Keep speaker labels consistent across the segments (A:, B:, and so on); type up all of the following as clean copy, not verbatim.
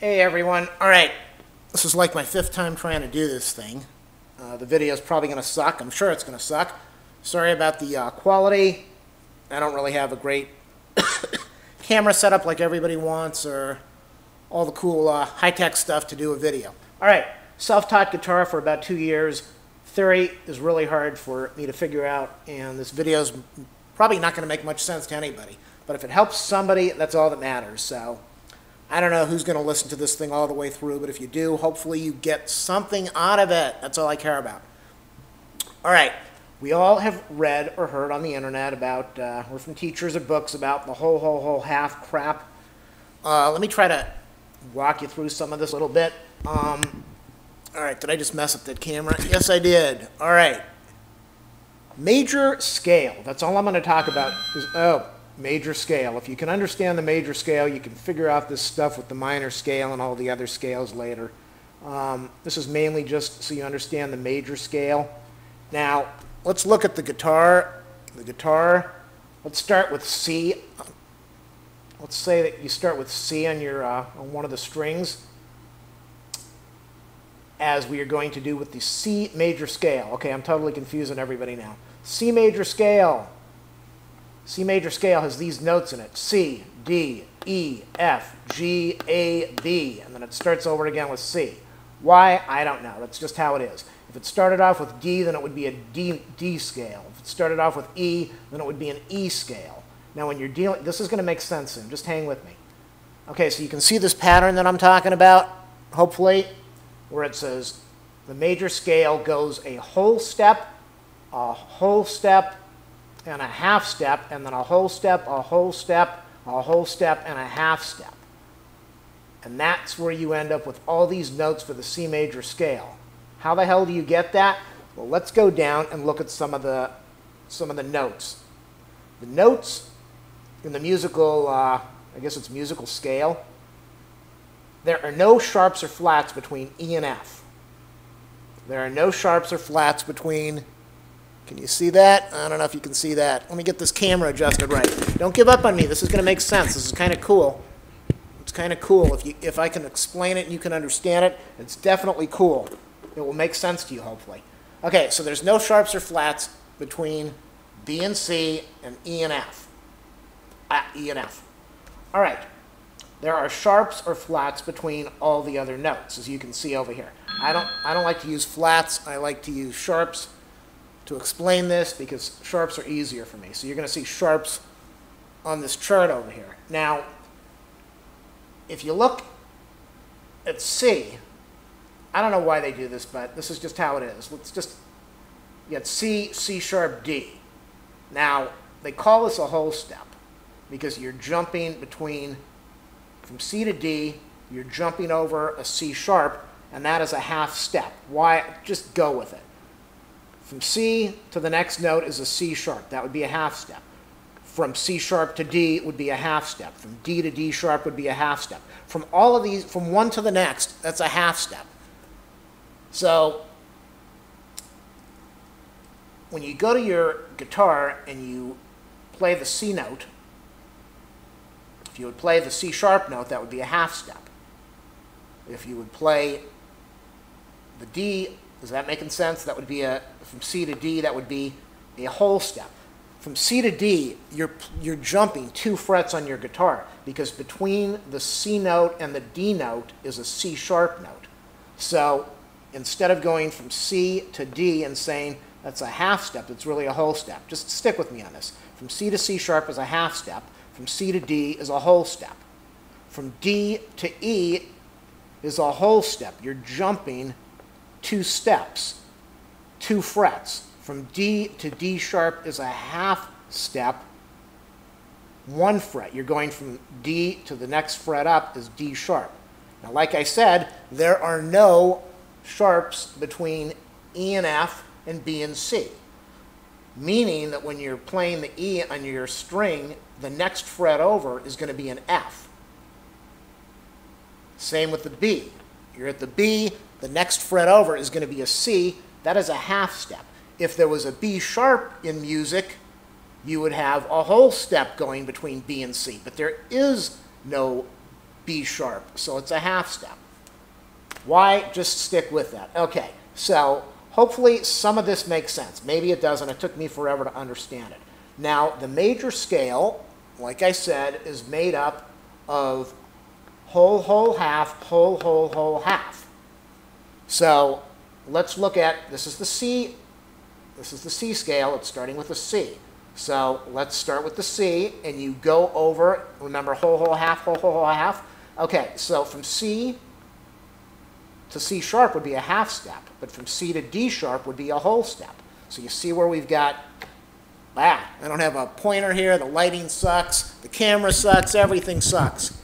A: Hey everyone. All right, this is like my fifth time trying to do this thing. The video is probably going to suck. I'm sure it's going to suck. Sorry about the quality. I don't really have a great camera setup like everybody wants or all the cool high-tech stuff to do a video. All right, self-taught guitar for about 2 years. Theory is really hard for me to figure out, and this video is probably not going to make much sense to anybody. But if it helps somebody, that's all that matters. So I don't know who's going to listen to this thing all the way through, but if you do, hopefully you get something out of it. That's all I care about. All right, we all have read or heard on the internet about, or from teachers or books about the whole half crap. Let me try to walk you through some of this a little bit. All right, did I just mess up that camera? Yes, I did. All right. Major scale. That's all I'm going to talk about. Major scale. If you can understand the major scale, you can figure out this stuff with the minor scale and all the other scales later. This is mainly just so you understand the major scale. Now, let's look at the guitar. Let's start with C. Let's say that you start with C on your on one of the strings, as we are going to do with the C major scale. Okay, I'm totally confusing everybody now. C major scale. C major scale has these notes in it: C, D, E, F, G, A, B, and then it starts over again with C. Why? I don't know. That's just how it is. If it started off with D, then it would be a D scale. If it started off with E, then it would be an E scale. Now when you're dealing, this is going to make sense soon. Just hang with me. Okay, so you can see this pattern that I'm talking about, hopefully, where it says the major scale goes a whole step, and a half step, and then a whole step, a whole step, a whole step, and a half step. And that's where you end up with all these notes for the C major scale. How the hell do you get that? Well, let's go down and look at some of the notes. The notes in the musical, I guess it's musical scale, there are no sharps or flats between E and F. There are no sharps or flats between, can you see that? I don't know if you can see that. Let me get this camera adjusted right. Don't give up on me. This is going to make sense. This is kind of cool. It's kind of cool. If I can explain it and you can understand it, it's definitely cool. It will make sense to you, hopefully. Okay, so there's no sharps or flats between B and C and E and F. E and F. All right. There are sharps or flats between all the other notes, as you can see over here. I don't like to use flats. I like to use sharps to explain this because sharps are easier for me. So you're going to see sharps on this chart over here. Now, if you look at C, I don't know why they do this, but this is just how it is. Let's just get C, C sharp, D. Now, they call this a whole step because you're jumping between, from C to D, you're jumping over a C sharp, and that is a half step. Why? Just go with it. From C to the next note is a C sharp. That would be a half step. From C sharp to D would be a half step. From D to D sharp would be a half step. From all of these, from one to the next, that's a half step. So when you go to your guitar and you play the C note, if you would play the C sharp note, that would be a half step. If you would play the D, is that making sense? That would be from C to D, that would be a whole step. From C to D, you're jumping 2 frets on your guitar because between the C note and the D note is a C sharp note. So instead of going from C to D and saying that's a half step, it's really a whole step. Just stick with me on this. From C to C sharp is a half step. From C to D is a whole step. From D to E is a whole step. You're jumping 2 steps, 2 frets. From D to D sharp is a half step, 1 fret. You're going from D to the next fret up is D sharp. Now, like I said, there are no sharps between E and F and B and C, meaning that when you're playing the E on your string, the next fret over is going to be an F. Same with the B. You're at the B, the next fret over is going to be a C. That is a half step. If there was a B sharp in music, you would have a whole step going between B and C, but there is no B sharp, so it's a half step. Why? Just stick with that. Okay, so hopefully some of this makes sense. Maybe it doesn't. It took me forever to understand it. Now, the major scale, like I said, is made up of whole, whole, half, whole, whole, whole, half. So let's look at, this is the C scale. It's starting with a C. So let's start with the C, and you go over, remember, whole, whole, half, whole, whole, whole, half. Okay, so from C to C sharp would be a half step, but from C to D sharp would be a whole step. So you see where we've got, I don't have a pointer here, the lighting sucks, the camera sucks, everything sucks.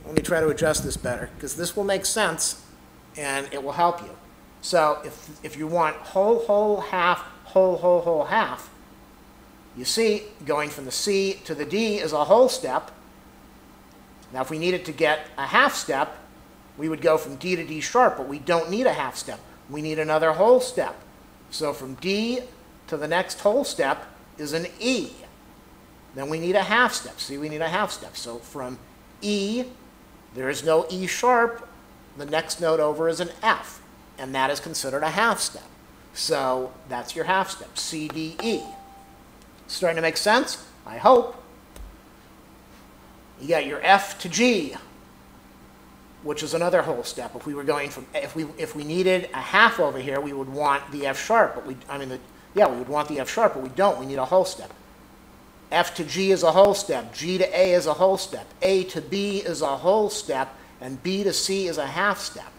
A: Let me try to adjust this better, because this will make sense, and it will help you. So if you want whole, whole, half, whole, whole, whole, half, you see, going from the C to the D is a whole step. Now, if we needed to get a half step, we would go from D to D sharp, but we don't need a half step. We need another whole step. So from D to the next whole step is an E. Then we need a half step. See, we need a half step. So from E, there is no E sharp. The next note over is an F, and that is considered a half step. So that's your half step, C, D, E. Starting to make sense? I hope. You got your F to G, which is another whole step. If we were going from, if we needed a half over here, we would want the F sharp, but we would want the F sharp, but we don't. We need a whole step. F to G is a whole step. G to A is a whole step. A to B is a whole step, and B to C is a half step.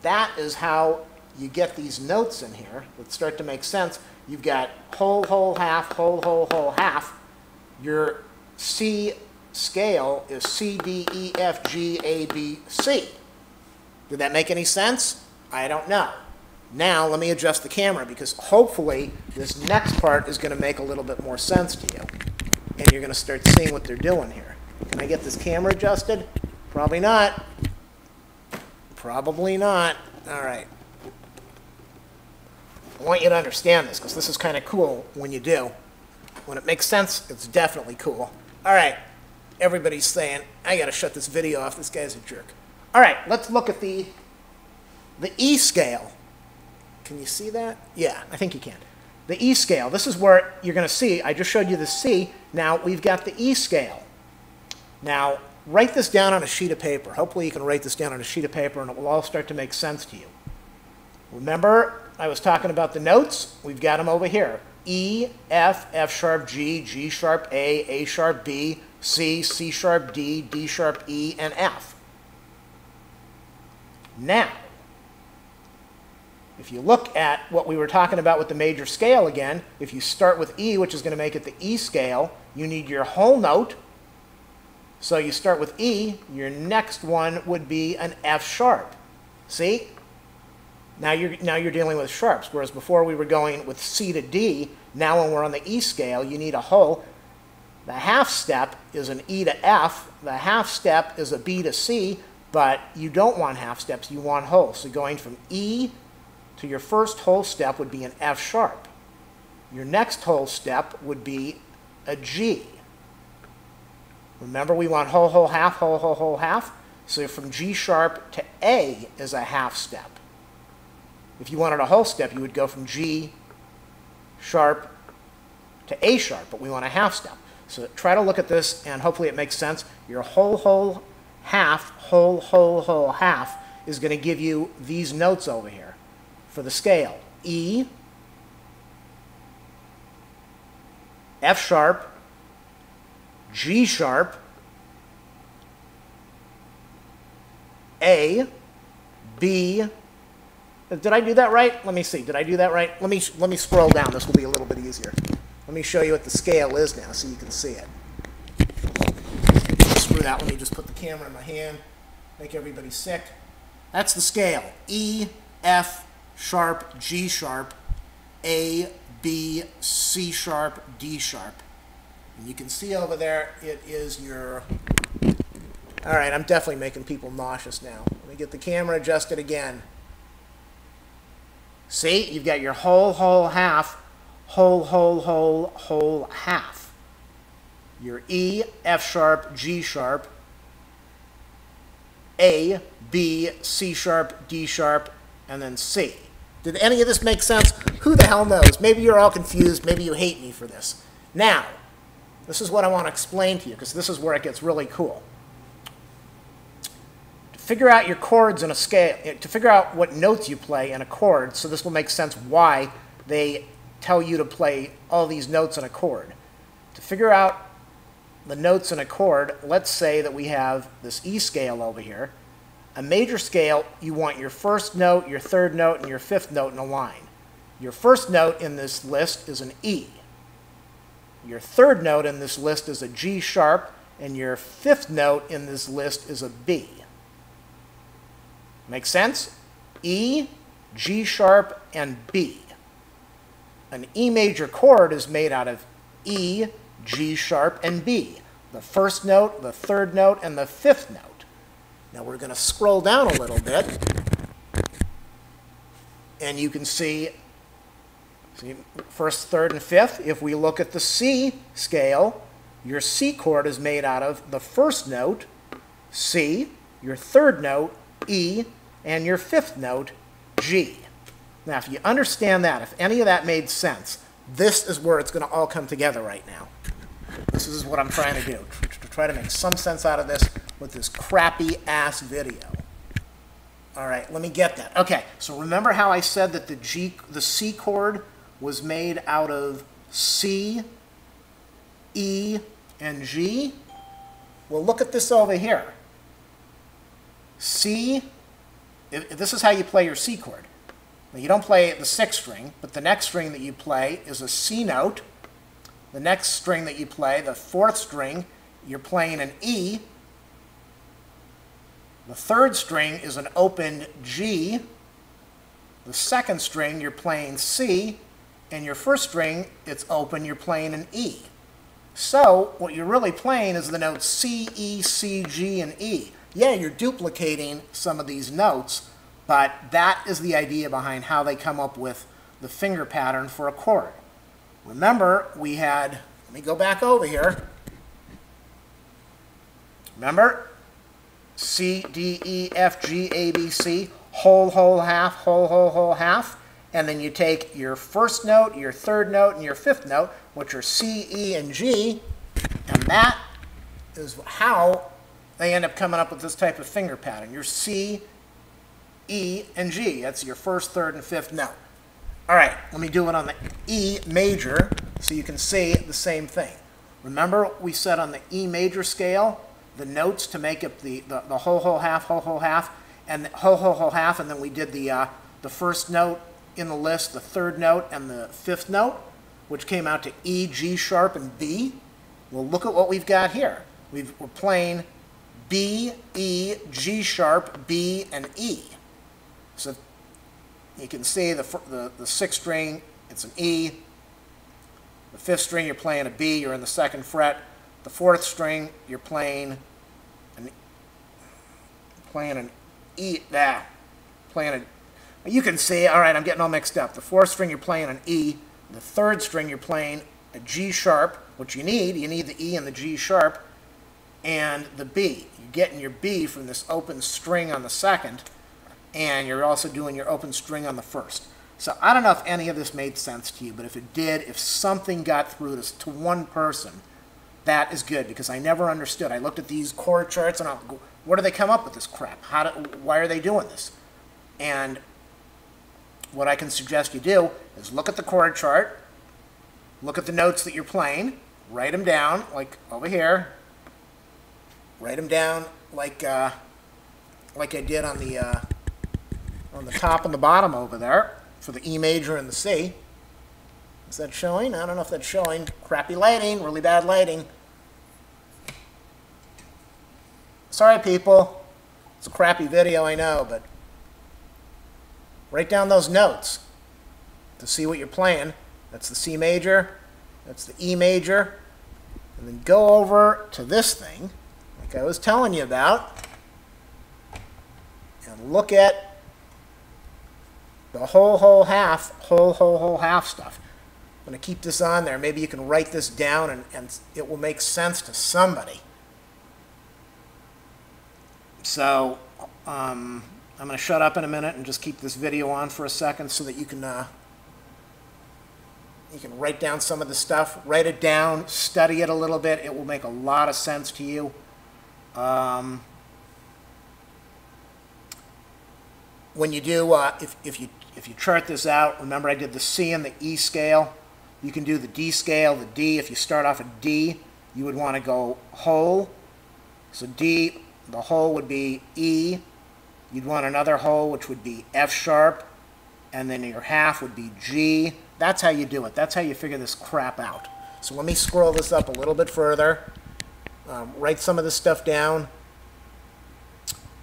A: That is how you get these notes in here that start to make sense. You've got whole, whole, half, whole, whole, whole, half. Your C scale is C, D, E, F, G, A, B, C. Did that make any sense? I don't know. Now let me adjust the camera, because hopefully this next part is going to make a little bit more sense to you. And you're going to start seeing what they're doing here. Can I get this camera adjusted? Probably not. Probably not. All right. I want you to understand this, because this is kind of cool when you do. When it makes sense, it's definitely cool. All right. Everybody's saying, I got to shut this video off. This guy's a jerk. All right. Let's look at the E scale. Can you see that? Yeah, I think you can. The E scale. This is where you're going to see. I just showed you the C. Now we've got the E scale. Now, write this down on a sheet of paper. Hopefully you can write this down on a sheet of paper, and it will all start to make sense to you. Remember, I was talking about the notes. We've got them over here. E, F, F sharp, G, G sharp, A sharp, B, C, C sharp, D, D sharp, E, and F. Now, if you look at what we were talking about with the major scale again, if you start with E, which is going to make it the E scale, you need your whole note. So you start with E, your next one would be an F sharp. See? Now you're dealing with sharps, whereas before we were going with C to D. Now when we're on the E scale, you need a whole. The half step is an E to F. The half step is a B to C, but you don't want half steps, you want whole. So going from E to your first whole step would be an F sharp. Your next whole step would be a G. Remember, we want whole, whole, half, whole, whole, whole, half. So from G sharp to A is a half step. If you wanted a whole step, you would go from G sharp to A sharp, but we want a half step. So try to look at this, and hopefully it makes sense. Your whole, whole, half, whole, whole, whole, half is going to give you these notes over here for the scale. E, F sharp, G sharp, A, B. Did I do that right? Let me see. Did I do that right? Let me scroll down. This will be a little bit easier. Let me show you what the scale is now so you can see it. Screw that. Let me just put the camera in my hand. Make everybody sick. That's the scale. E, F sharp, G sharp, A, B, C sharp, D sharp. And you can see over there it is your... All right, I'm definitely making people nauseous now. Let me get the camera adjusted again. See, you've got your whole, whole, half, whole, whole, whole, whole, half. Your E, F sharp, G sharp, A, B, C sharp, D sharp, and then C. Did any of this make sense? Who the hell knows? Maybe you're all confused. Maybe you hate me for this. Now, this is what I want to explain to you, because this is where it gets really cool. To figure out your chords in a scale, to figure out what notes you play in a chord, so this will make sense why they tell you to play all these notes in a chord. To figure out the notes in a chord, let's say that we have this E scale over here. A major scale, you want your first note, your third note, and your fifth note in a line. Your first note in this list is an E. Your third note in this list is a G sharp, and your fifth note in this list is a B. Make sense? E, G sharp, and B. An E major chord is made out of E, G sharp, and B. The first note, the third note, and the fifth note. Now we're going to scroll down a little bit, and you can see first, third, and fifth. If we look at the C scale, your C chord is made out of the first note, C, your third note, E, and your fifth note, G. Now, if you understand that, if any of that made sense, this is where it's going to all come together right now. This is what I'm trying to do, to try to make some sense out of this with this crappy-ass video. All right, let me get that. Okay, so remember how I said that the C chord was made out of C, E, and G? Well, look at this over here. C, this is how you play your C chord. Now, you don't play the sixth string, but the next string that you play is a C note. The next string that you play, the fourth string, you're playing an E. The third string is an open G. The second string, you're playing C. And your first string, it's open, you're playing an E. So what you're really playing is the notes C, E, C, G, and E. Yeah, you're duplicating some of these notes, but that is the idea behind how they come up with the finger pattern for a chord. Remember, we had, let me go back over here. Remember, C, D, E, F, G, A, B, C, whole, whole, half, whole, whole, whole, half. And then you take your first note, your third note, and your fifth note, which are C, E, and G, and that is how they end up coming up with this type of finger pattern. Your C, E, and G. That's your first, third, and fifth note. All right, let me do it on the E major so you can see the same thing. Remember we said on the E major scale, the notes to make up the whole, whole, half, and the whole, whole, whole, half, and then we did the first note in the list, the third note, and the fifth note, which came out to E, G sharp, and B. Well, look at what we've got here. We're playing B, E, G sharp, B, and E. So you can see the sixth string, it's an E. The fifth string, you're playing a B, you're in the second fret. The fourth string, you're playing an E, you can see, all right, I'm getting all mixed up. The fourth string, you're playing an E. The third string, you're playing a G sharp, which you need the E and the G sharp, and the B. You're getting your B from this open string on the second, and you're also doing your open string on the first. So I don't know if any of this made sense to you, but if it did, if something got through to one person, that is good, because I never understood. I looked at these chord charts, and where do they come up with this crap? Why are they doing this? And what I can suggest you do is look at the chord chart, look at the notes that you're playing, write them down, like over here. Write them down like I did on the top and the bottom over there for the E major and the C. Is that showing? I don't know if that's showing. Crappy lighting, really bad lighting. Sorry, people. It's a crappy video, I know, but write down those notes to see what you're playing. That's the C major, that's the E major, and then go over to this thing, like I was telling you about, and look at the whole, whole, half, whole, whole, whole, half stuff. I'm going to keep this on there. Maybe you can write this down, and it will make sense to somebody. So I'm going to shut up in a minute and just keep this video on for a second so that you can write down some of the stuff. Write it down, study it a little bit. It will make a lot of sense to you. When you do, if you chart this out, remember I did the C and the E scale. You can do the D scale, the D. If you start off at D, you would want to go whole. So D, the whole would be E. You'd want another whole, which would be F sharp. And then your half would be G. That's how you do it. That's how you figure this crap out. So let me scroll this up a little bit further. Write some of this stuff down.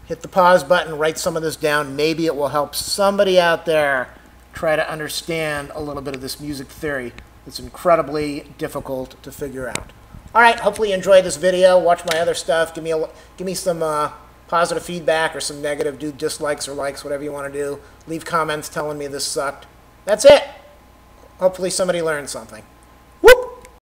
A: Hit the pause button, write some of this down. Maybe it will help somebody out there try to understand a little bit of this music theory. It's incredibly difficult to figure out. All right, hopefully you enjoyed this video. Watch my other stuff. Give me some positive feedback or some negative. Do dislikes or likes, whatever you want to do. Leave comments telling me this sucked. That's it. Hopefully somebody learned something.